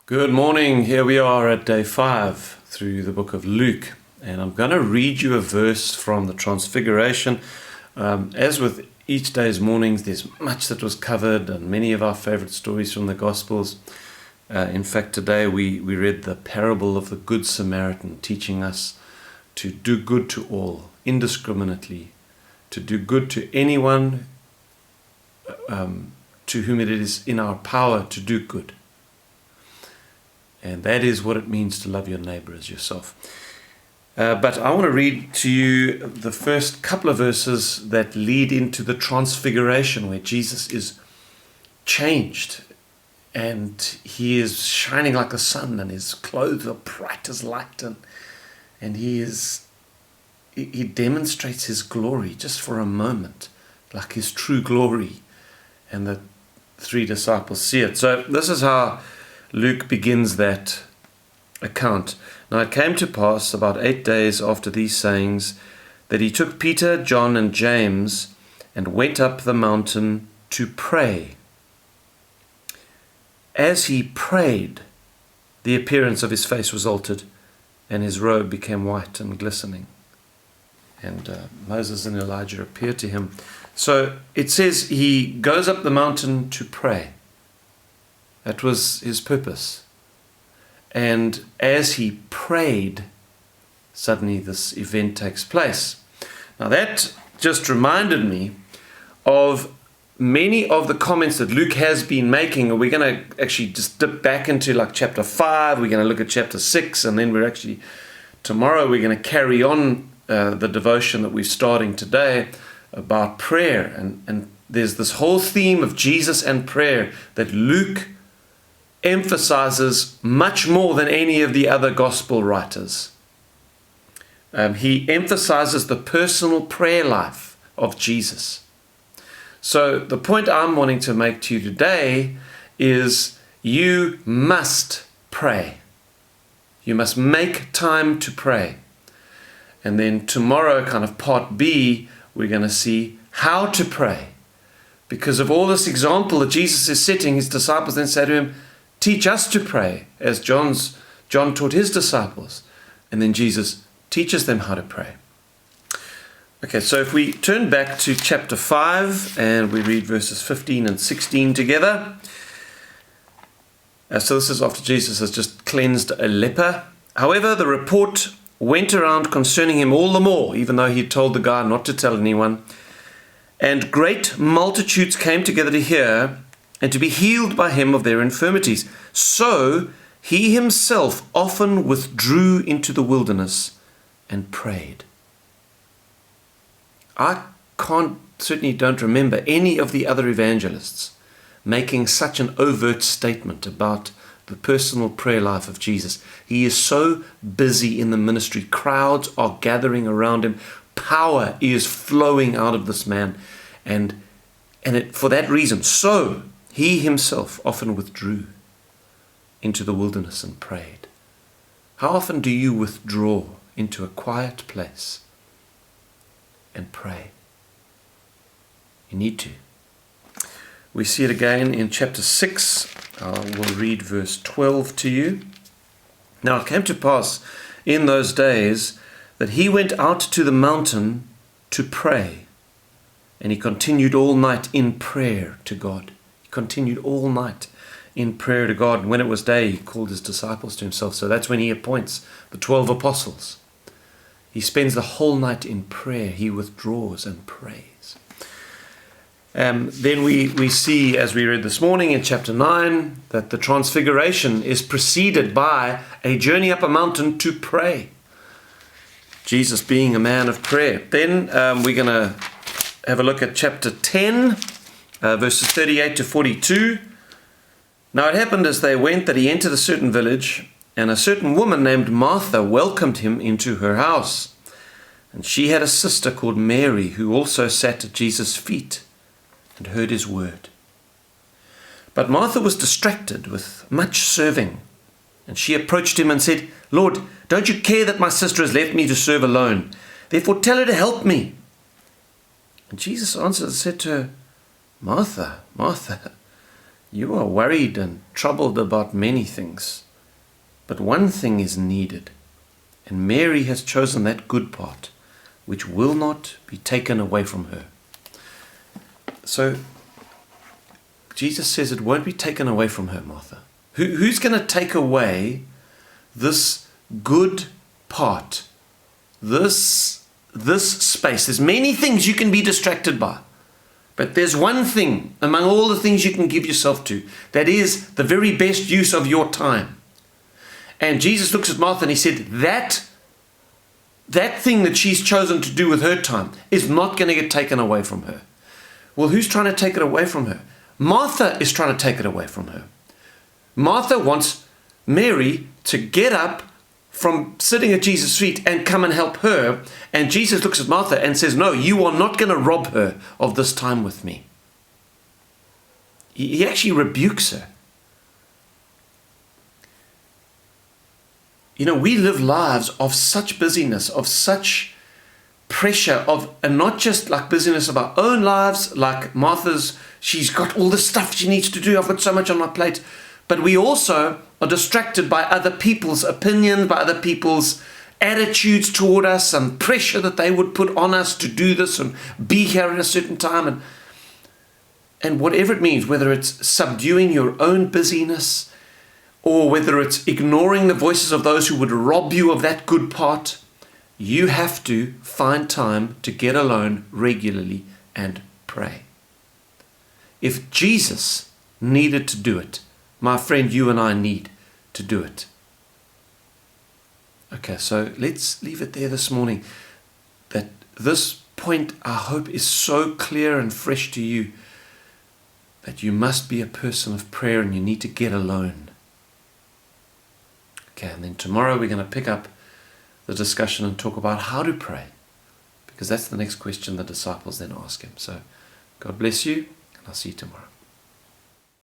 Good morning. Here we are at day 5 through the book of Luke, and I'm going to read you a verse from the Transfiguration. As with each day's mornings, there's much that was covered and many of our favorite stories from the Gospels. In fact, today we read the parable of the Good Samaritan, teaching us to do good to all, indiscriminately, to do good to anyone to whom it is in our power to do good. And that is what it means to love your neighbor as yourself. But I want to read to you the first couple of verses that lead into the Transfiguration, where Jesus is changed and he is shining like the sun, and his clothes are bright as light, and he demonstrates his glory just for a moment, like his true glory, and the 3 disciples see it. So this is how Luke begins that account. Now it came to pass about 8 days after these sayings that he took Peter, John, and James and went up the mountain to pray. As he prayed, the appearance of his face was altered, and his robe became white and glistening. And Moses and Elijah appeared to him. So it says he goes up the mountain to pray. That was his purpose. And as he prayed, suddenly this event takes place. Now that just reminded me of many of the comments that Luke has been making. And we're going to actually just dip back into like chapter 5. We're going to look at chapter 6. And then tomorrow we're going to carry on the devotion that we're starting today about prayer. And there's this whole theme of Jesus and prayer that Luke emphasizes much more than any of the other gospel writers. He emphasizes the personal prayer life of Jesus. So the point I'm wanting to make to you today is you must pray. You must make time to pray. And then tomorrow, kind of part B, we're going to see how to pray. Because of all this example that Jesus is setting, his disciples then say to him, teach us to pray, as John taught his disciples. And then Jesus teaches them how to pray. Okay, so if we turn back to chapter 5 and we read verses 15 and 16 together. So this is after Jesus has just cleansed a leper. However, the report went around concerning him all the more, even though he told the guy not to tell anyone. And great multitudes came together to hear and to be healed by him of their infirmities. So he himself often withdrew into the wilderness and prayed. I certainly don't remember any of the other evangelists making such an overt statement about the personal prayer life of Jesus. He is so busy in the ministry. Crowds are gathering around him. Power is flowing out of this man. And for that reason, so he himself often withdrew into the wilderness and prayed. How often do you withdraw into a quiet place and pray? You need to. We see it again in chapter 6. We'll read verse 12 to you. Now it came to pass in those days that he went out to the mountain to pray, and he continued all night in prayer to God. Continued all night in prayer to God. And when it was day, he called his disciples to himself. So that's when he appoints the 12 apostles. He spends the whole night in prayer. He withdraws and prays. Then we see, as we read this morning in chapter 9, that the Transfiguration is preceded by a journey up a mountain to pray. Jesus being a man of prayer. Then we're going to have a look at chapter 10. Verses 38 to 42. Now it happened as they went that he entered a certain village, and a certain woman named Martha welcomed him into her house. And she had a sister called Mary, who also sat at Jesus' feet and heard his word. But Martha was distracted with much serving, and she approached him and said, Lord, don't you care that my sister has left me to serve alone? Therefore tell her to help me. And Jesus answered and said to her, Martha, Martha, You are worried and troubled about many things, but one thing is needed, and Mary has chosen that good part, which will not be taken away from her. So, Jesus says it won't be taken away from her, Martha. Who's going to take away this good part, this space? There's many things you can be distracted by, but there's one thing among all the things you can give yourself to that is the very best use of your time. And Jesus looks at Martha and he said, that thing that she's chosen to do with her time is not going to get taken away from her. Well, who's trying to take it away from her? Martha is trying to take it away from her. Martha wants Mary to get up from sitting at Jesus' feet and come and help her. And Jesus looks at Martha and says, no, you are not going to rob her of this time with me. He actually rebukes her. You know, we live lives of such busyness, of such pressure, and not just like busyness of our own lives, like Martha's, she's got all this stuff she needs to do, I've got so much on my plate. But we also are distracted by other people's opinions, by other people's attitudes toward us, and pressure that they would put on us to do this and be here at a certain time. And whatever it means, whether it's subduing your own busyness, or whether it's ignoring the voices of those who would rob you of that good part, you have to find time to get alone regularly and pray. If Jesus needed to do it, my friend, you and I need to do it. Okay, so let's leave it there this morning. That this point, I hope, is so clear and fresh to you that you must be a person of prayer and you need to get alone. Okay, and then tomorrow we're going to pick up the discussion and talk about how to pray, because that's the next question the disciples then ask him. So God bless you, and I'll see you tomorrow.